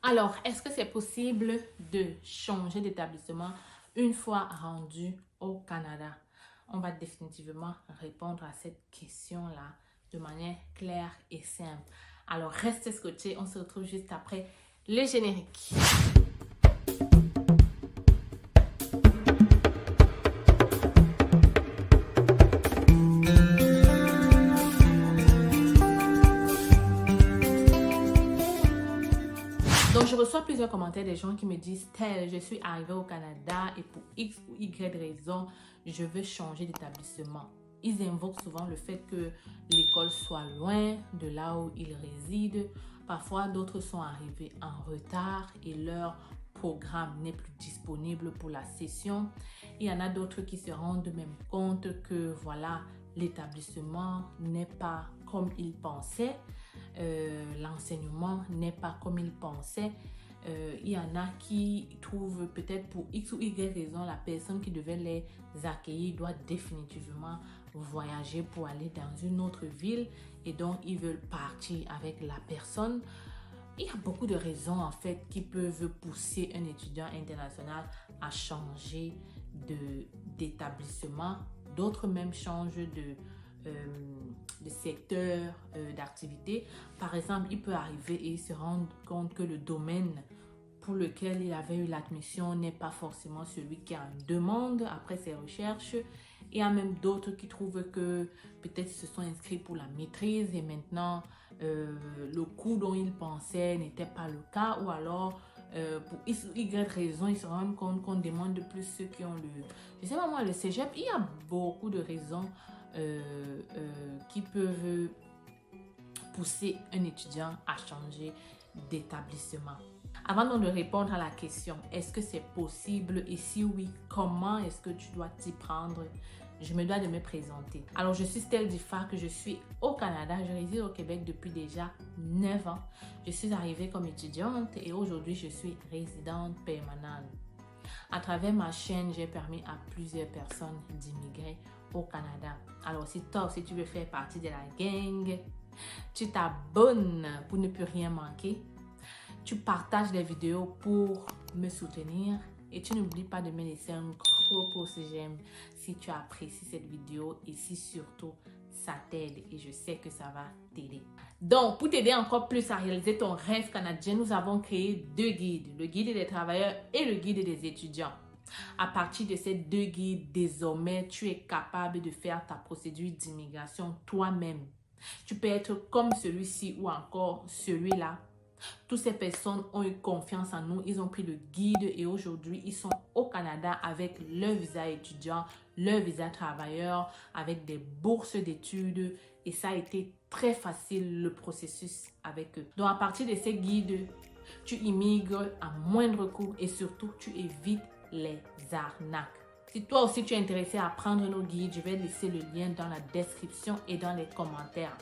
Alors, est-ce que c'est possible de changer d'établissement une fois rendu au Canada? On va définitivement répondre à cette question-là de manière claire et simple. Alors, restez scotchés, on se retrouve juste après le générique. Donc, je reçois plusieurs commentaires des gens qui me disent « Tel, je suis arrivée au Canada et pour X ou Y raison, je veux changer d'établissement. » Ils invoquent souvent le fait que l'école soit loin de là où ils résident. Parfois, d'autres sont arrivés en retard et leur programme n'est plus disponible pour la session. Il y en a d'autres qui se rendent même compte que voilà, l'établissement n'est pas comme ils pensaient. L'enseignement n'est pas comme ils pensaient. Il y en a qui trouvent peut-être pour X ou Y raison, la personne qui devait les accueillir doit définitivement voyager pour aller dans une autre ville et donc ils veulent partir avec la personne. Il y a beaucoup de raisons en fait qui peuvent pousser un étudiant international à changer d'établissement. D'autres même changent de secteur d'activité. Par exemple, il peut arriver et se rendre compte que le domaine pour lequel il avait eu l'admission n'est pas forcément celui qui est en demande après ses recherches. Il y a même d'autres qui trouvent que peut-être ils se sont inscrits pour la maîtrise et maintenant le cours dont ils pensaient n'était pas le cas, ou alors pour X ou Y raison, ils se rendent compte qu'on demande plus ceux qui ont je sais pas moi, le cégep. Il y a beaucoup de raisons qui peuvent pousser un étudiant à changer d'établissement. Avant donc de répondre à la question, est-ce que c'est possible et si oui, comment est-ce que tu dois t'y prendre? Je me dois de me présenter. Alors, je suis Stell Diffard, que je suis au Canada. Je réside au Québec depuis déjà 9 ans. Je suis arrivée comme étudiante et aujourd'hui, je suis résidente permanente. À travers ma chaîne, j'ai permis à plusieurs personnes d'immigrer au Canada. Alors, si toi aussi tu veux faire partie de la gang, tu t'abonnes pour ne plus rien manquer. Tu partages les vidéos pour me soutenir et tu n'oublies pas de me laisser un gros pouce j'aime si tu apprécies cette vidéo et si surtout ça t'aide et je sais que ça va t'aider. Donc, pour t'aider encore plus à réaliser ton rêve canadien, nous avons créé 2 guides, le guide des travailleurs et le guide des étudiants. À partir de ces 2 guides, désormais, tu es capable de faire ta procédure d'immigration toi-même. Tu peux être comme celui-ci ou encore celui-là. Toutes ces personnes ont eu confiance en nous, ils ont pris le guide et aujourd'hui, ils sont au Canada avec leur visa étudiant, leur visa travailleur, avec des bourses d'études et ça a été très facile le processus avec eux. Donc, à partir de ces guides, tu immigres à moindre coût et surtout, tu évites les arnaques. Si toi aussi tu es intéressé à prendre nos guides, je vais laisser le lien dans la description et dans les commentaires.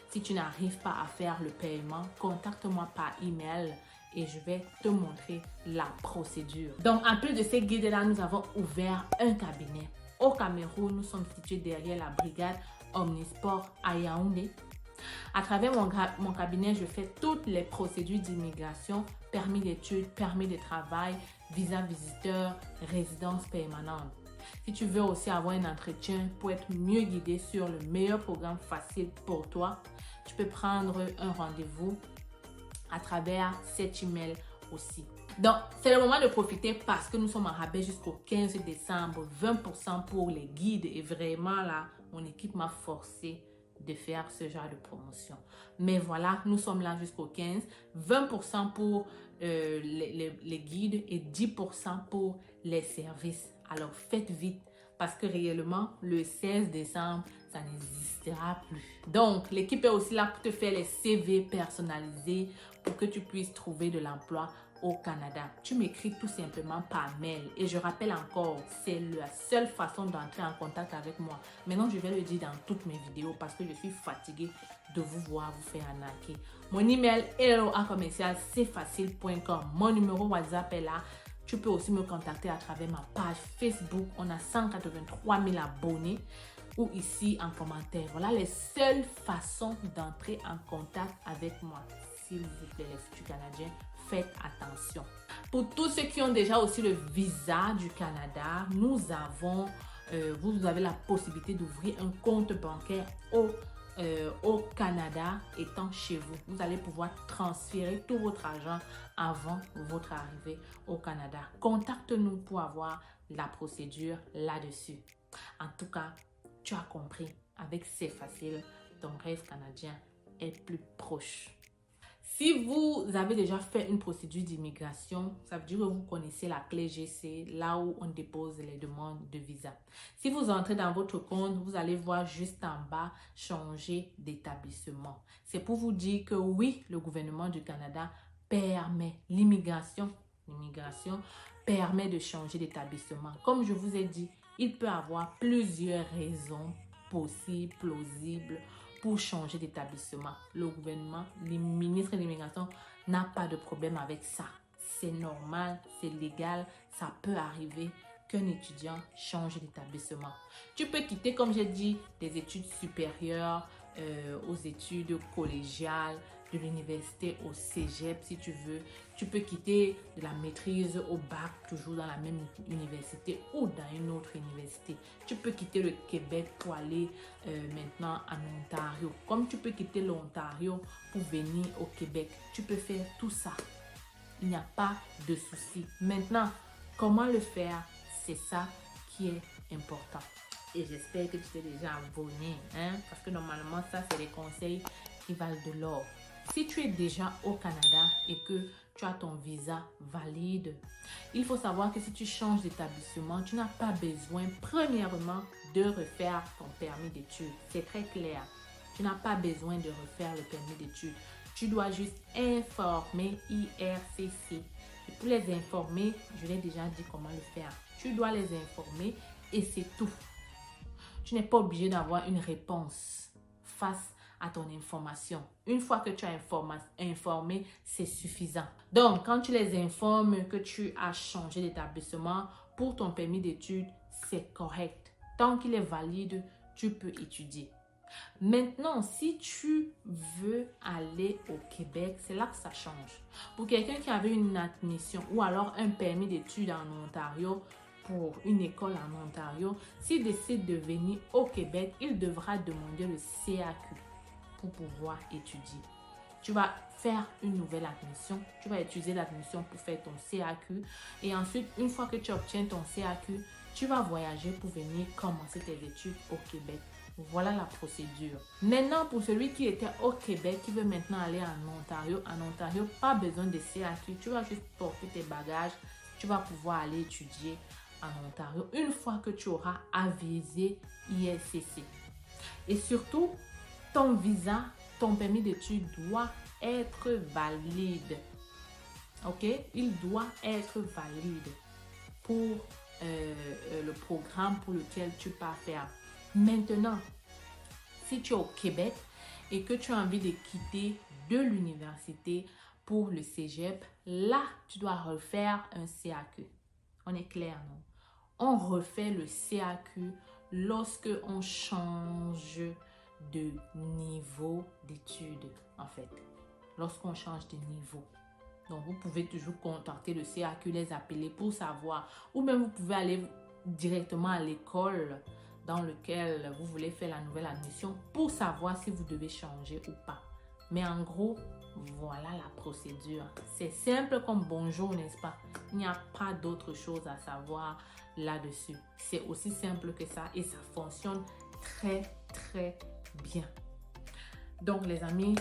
Si tu n'arrives pas à faire le paiement, contacte-moi par email et je vais te montrer la procédure. Donc, en plus de ces guides-là, nous avons ouvert un cabinet. Au Cameroun, nous sommes situés derrière la brigade Omnisport à Yaoundé. À travers mon cabinet, je fais toutes les procédures d'immigration, permis d'études, permis de travail, visa visiteur, résidence permanente. Si tu veux aussi avoir un entretien pour être mieux guidé sur le meilleur programme facile pour toi, tu peux prendre un rendez-vous à travers cet email aussi. Donc, c'est le moment de profiter parce que nous sommes en rabais jusqu'au 15 décembre, 20% pour les guides et vraiment là, mon équipe m'a forcé de faire ce genre de promotion. Mais voilà, nous sommes là jusqu'au 15, 20% pour les guides et 10% pour les services. Alors faites vite parce que réellement, le 16 décembre, ça n'existera plus. Donc, l'équipe est aussi là pour te faire les CV personnalisés pour que tu puisses trouver de l'emploi au Canada. Tu m'écris tout simplement par mail. Et je rappelle encore, c'est la seule façon d'entrer en contact avec moi. Maintenant, je vais le dire dans toutes mes vidéos parce que je suis fatiguée de vous voir vous faire arnaquer. Mon email est hello@cfacile.com. Mon numéro WhatsApp est là. Tu peux aussi me contacter à travers ma page Facebook. On a 183 000 abonnés ou ici en commentaire. Voilà les seules façons d'entrer en contact avec moi. S'il vous plaît, les futurs Canadiens, faites attention. Pour tous ceux qui ont déjà aussi le visa du Canada, vous avez la possibilité d'ouvrir un compte bancaire au Canada étant chez vous. Vous allez pouvoir transférer tout votre argent avant votre arrivée au Canada. Contacte-nous pour avoir la procédure là-dessus. En tout cas, tu as compris, avec C'est Facile, ton rêve canadien est plus proche. Si vous avez déjà fait une procédure d'immigration, ça veut dire que vous connaissez la clé GC, là où on dépose les demandes de visa. Si vous entrez dans votre compte, vous allez voir juste en bas « Changer d'établissement ». C'est pour vous dire que oui, le gouvernement du Canada permet l'immigration permet de changer d'établissement. Comme je vous ai dit, il peut y avoir plusieurs raisons possibles, plausibles, pour changer d'établissement. Le gouvernement, le ministre de l'immigration n'a pas de problème avec ça. C'est normal, c'est légal, ça peut arriver qu'un étudiant change d'établissement. Tu peux quitter, comme j'ai dit, des études supérieures aux études collégiales, de l'université au cégep si tu veux. Tu peux quitter de la maîtrise au bac, toujours dans la même université ou dans une autre université. Tu peux quitter le Québec pour aller maintenant en Ontario. Comme tu peux quitter l'Ontario pour venir au Québec. Tu peux faire tout ça. Il n'y a pas de souci. Maintenant, comment le faire? C'est ça qui est important. Et j'espère que tu t'es déjà abonné, parce que normalement, ça, c'est les conseils qui valent de l'or. Si tu es déjà au Canada et que tu as ton visa valide, il faut savoir que si tu changes d'établissement, tu n'as pas besoin, premièrement, de refaire ton permis d'études. C'est très clair. Tu n'as pas besoin de refaire le permis d'études. Tu dois juste informer IRCC. Et pour les informer, je l'ai déjà dit comment le faire. Tu dois les informer et c'est tout. Tu n'es pas obligé d'avoir une réponse face à ton information. Une fois que tu as informé, c'est suffisant. Donc, quand tu les informes que tu as changé d'établissement pour ton permis d'études, c'est correct. Tant qu'il est valide, tu peux étudier. Maintenant, si tu veux aller au Québec, c'est là que ça change. Pour quelqu'un qui avait une admission ou alors un permis d'études en Ontario, pour une école en Ontario, s'il décide de venir au Québec, il devra demander le CAQ pour pouvoir étudier. Tu vas faire une nouvelle admission, tu vas utiliser l'admission pour faire ton CAQ et ensuite, une fois que tu obtiens ton CAQ, tu vas voyager pour venir commencer tes études au Québec. Voilà la procédure. Maintenant, pour celui qui était au Québec, qui veut maintenant aller en Ontario, pas besoin de CAQ, tu vas juste porter tes bagages, tu vas pouvoir aller étudier en Ontario une fois que tu auras avisé IRCC. Et surtout, ton visa, ton permis d'études doit être valide. Ok? Il doit être valide pour le programme pour lequel tu pars faire. Maintenant, si tu es au Québec et que tu as envie de quitter de l'université pour le cégep, là, tu dois refaire un CAQ. On est clair, non? On refait le CAQ lorsque on change de niveau d'études, en fait. Lorsqu'on change de niveau. Donc, vous pouvez toujours contacter le CAQ, les appeler pour savoir. Ou même, vous pouvez aller directement à l'école dans laquelle vous voulez faire la nouvelle admission pour savoir si vous devez changer ou pas. Mais en gros, voilà la procédure. C'est simple comme bonjour, n'est-ce pas? Il n'y a pas d'autre chose à savoir là-dessus. C'est aussi simple que ça et ça fonctionne très, très bien. Donc, les amis,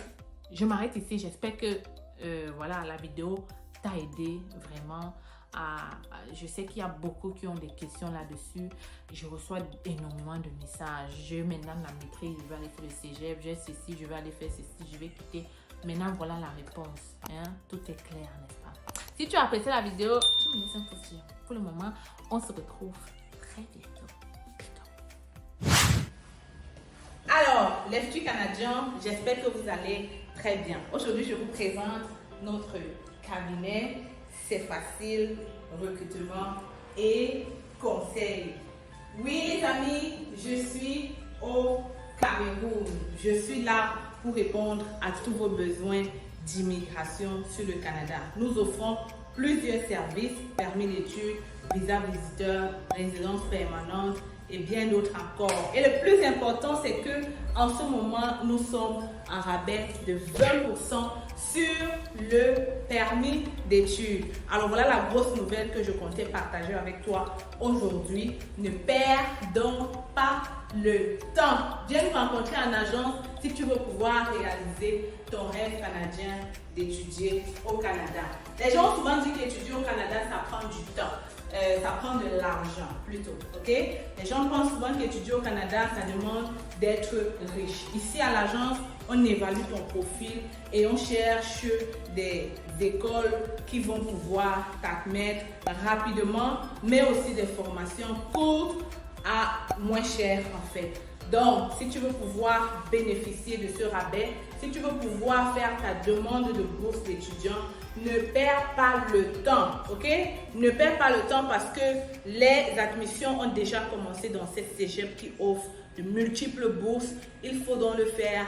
je m'arrête ici. J'espère que voilà, la vidéo t'a aidé vraiment. Je sais qu'il y a beaucoup qui ont des questions là-dessus. Je reçois énormément de messages. Je maintenant la maîtrise, je vais aller faire le cégep, j'ai ceci, je vais aller faire ceci, je vais quitter. Maintenant, voilà la réponse. Tout est clair, n'est-ce pas? Si tu as apprécié la vidéo, tu me laisses un pouce. Pour le moment, on se retrouve très bientôt. Alors, les futurs Canadiens, j'espère que vous allez très bien. Aujourd'hui, je vous présente notre cabinet. C'est facile, recrutement et conseil. Oui, les amis, je suis au Cameroun. Je suis là pour répondre à tous vos besoins d'immigration sur le Canada. Nous offrons plusieurs services, permis d'études, visa visiteur, résidence permanente et bien d'autres encore. Et le plus important, c'est que en ce moment, nous sommes en rabais de 20% sur le permis d'études. Alors voilà la grosse nouvelle que je comptais partager avec toi aujourd'hui. Ne perds donc pas le temps. Viens nous rencontrer en agence si tu veux pouvoir réaliser ton rêve canadien d'étudier au Canada. Les gens ont souvent dit qu'étudier au Canada, ça prend du temps. Ça prend de l'argent plutôt, ok? Les gens pensent souvent qu'étudier au Canada, ça demande d'être riche. Ici à l'agence, on évalue ton profil et on cherche des écoles qui vont pouvoir t'admettre rapidement, mais aussi des formations courtes à moins cher en fait. Donc, si tu veux pouvoir bénéficier de ce rabais, si tu veux pouvoir faire ta demande de bourse d'étudiant, ne perds pas le temps, ok? Ne perds pas le temps parce que les admissions ont déjà commencé dans cette cégep qui offre de multiples bourses. Il faut donc le faire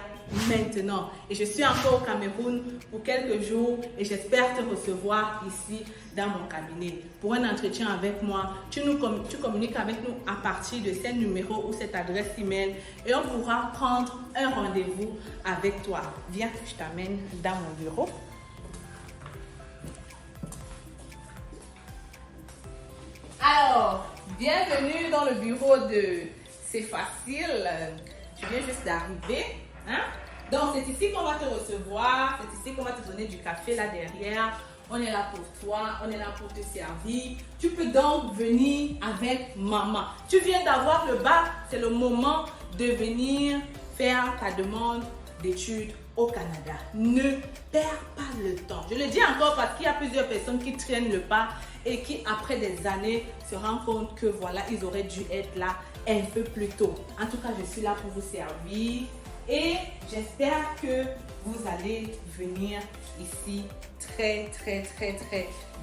maintenant. Et je suis encore au Cameroun pour quelques jours et j'espère te recevoir ici dans mon cabinet pour un entretien avec moi. Tu communiques avec nous à partir de ce numéro ou cette adresse email et on pourra prendre un rendez-vous avec toi. Viens, je t'amène dans mon bureau. Alors, bienvenue dans le bureau de C'est facile. Tu viens juste d'arriver. Hein? Donc, c'est ici qu'on va te recevoir. C'est ici qu'on va te donner du café là derrière. On est là pour toi. On est là pour te servir. Tu peux donc venir avec maman. Tu viens d'avoir le bac. C'est le moment de venir faire ta demande d'études au Canada. Ne perds pas le temps. Je le dis encore parce qu'il y a plusieurs personnes qui traînent le pas et qui, après des années, se rendent compte que voilà, ils auraient dû être là un peu plus tôt. En tout cas, je suis là pour vous servir et j'espère que vous allez venir ici très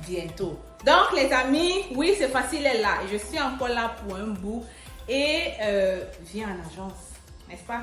bientôt. Donc, les amis, oui, c'est facile, elle est là. Et je suis encore là pour un bout et viens en agence, n'est-ce pas?